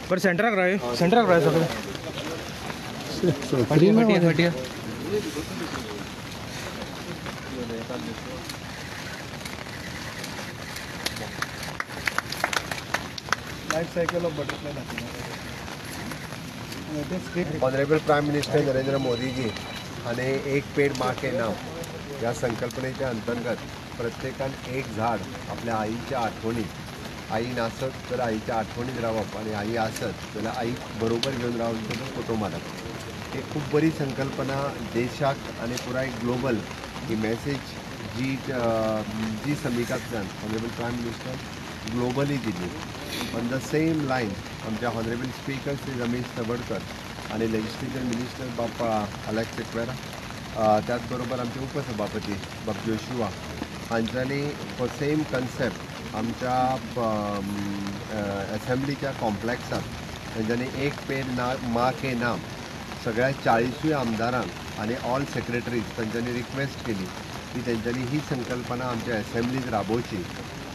पर centre रहा है सगळं फटिया life cycle of butterfly. Honourable prime minister Narendra Modi ji आणि एक पेड माँ के नाम या संकल्पनेच्या अंतर्गत प्रत्येकान एक झाड आपल्या आईच्या आठवणीत, आई नासत तर आईच्या आठवणीत रावप आणि आई आसत जाल्यार आई बरोबर घेऊन रावन तो फोटो मारप। ही खूप बरी संकल्पना देशाक आणि पुराय ग्लोबल ही मेसेज जी समिकांतल्यान ऑनरेबल प्राईम मिनिस्टर ग्लोबली दिली। ऑन द सेम लायन आमच्या ऑनरेबल स्पीकर श्री रमेश तवडकर आणि लेजिस्लेचर मिनिस्टर बाप्पा अलेक्स सिक्वेरा, त्याचबरोबर आमचे उपसभापती बाब जोशुआ हांच्यांनी हो सेम कन्सेप्ट आमच्या असेंब्लीच्या कॉम्प्लेक्सात तांच्यांनी एक पेड माँ के नाम सगळ्या 40 आमदारांक आणि ऑल सेक्रेटरीज तांच्यांनी रिक्वेस्ट केली की तांच्यांनी ही संकल्पना आमच्या असेंब्लीत राबोवची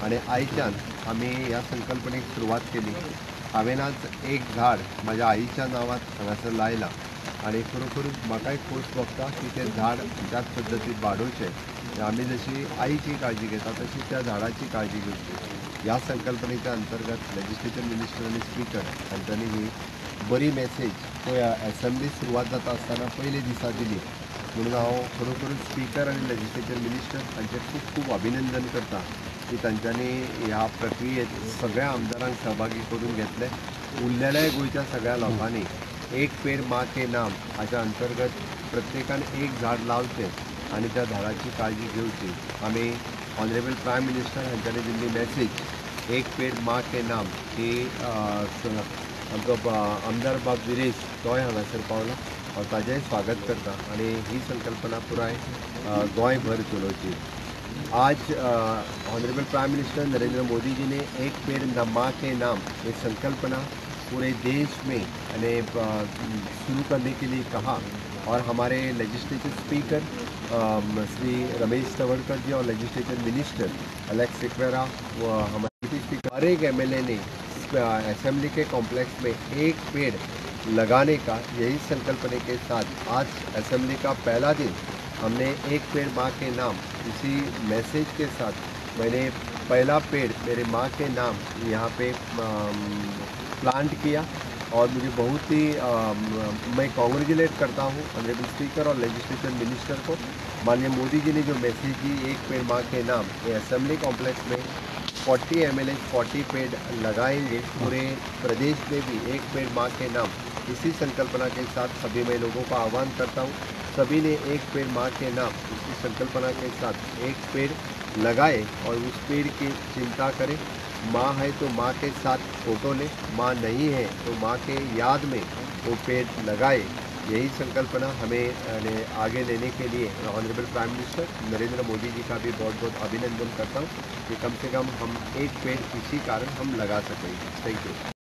आणि आयच्यान आमी ह्या संकल्पनेक सुरवात केली। हांवें आज एक झाड माझ्या आईच्या नावात हांगासर लायला आणि खरोखरूच म्हाकाय खोस भोगता की ते झाड त्याच पद्दतीन वाडोवचें। आमी जशी आईची काळजी घेता तशी त्या झाडाची काळजी घेवची। ह्या संकल्पनेच्या अंतर्गत लेजिस्लेचर मिनिस्टर आणि स्पीकर हांच्यांनी ही बरी मेसेज पळय असेंब्ली सुरवात जाता आसतना पयले दिसा दिली, म्हणून हांव खरोखरूच स्पीकर आणि लेजिस्लेचर मिनिस्टर हांचे खूब खूब अभिनंदन करता की तांच्यांनी ह्या प्रक्रियेत सगळ्या आमदारांक सहभागी करून घेतले। उरलेल्या गोंयच्या सगळ्या लोकांनी एक पेड माँ के नाम हाच्या अंतर्गत प्रत्येकान एक झाड लावचें आणि त्या झाडाची काळजी घेवची। आमी ऑनरेबल प्राईम मिनिस्टर हांच्यांनी दिल्ली मेसेज एक पेड माँ के नाम ही आमचो आमदार बाब विरेश तोय हांगासर पावला, हांव ताजेंय स्वागत करता आणि ही संकल्पना पुराय गोंयभर चलोवची। आज honourable prime minister Narendra Modi ji ने एक पेड़ माँ के नाम ये संकल्पना पूरे देश में शुरू करने के लिए कहा और हमारे लेजिस्लेटिव स्पीकर श्री रमेश तवडकर जी और लेजिस्लेटिव मिनिस्टर अलेक्स सिक्वेरा व हमारे स्पीकर हर एक एमएलए ने असेंबली के कॉम्प्लेक्स में एक पेड़ लगाने का यही संकल्पने के साथ आज असेंबली का पहला दिन हमने एक पेड़ माँ के नाम इसी मैसेज के साथ मैंने पहला पेड़ मेरे माँ के नाम यहाँ पे प्लांट किया और मुझे बहुत ही मैं कॉन्ग्रेचुलेट करता हूँ ऑनरेबल स्पीकर और लेजिस्लेचर मिनिस्टर को। माननीय मोदी जी ने जो मैसेज दी एक पेड़ माँ के नाम, ये असेंबली कॉम्प्लेक्स में 40 एमएलए 40 पेड़ लगाएंगे। पूरे प्रदेश में भी एक पेड़ माँ के नाम इसी संकल्पना के साथ सभी मैं लोगों का आह्वान करता हूँ, सभी ने एक पेड़ माँ के नाम इसी संकल्पना के साथ एक पेड़ लगाए और उस पेड़ की चिंता करें। माँ है तो माँ के साथ फ़ोटो लें, माँ नहीं है तो माँ के याद में वो पेड़ लगाए। यही संकल्पना हमें आगे लेने के लिए honourable prime minister Narendra Modi ji का भी बहुत बहुत अभिनंदन करता हूँ कि कम से कम हम एक पेड़ इसी कारण हम लगा सकेंगे। Thank you.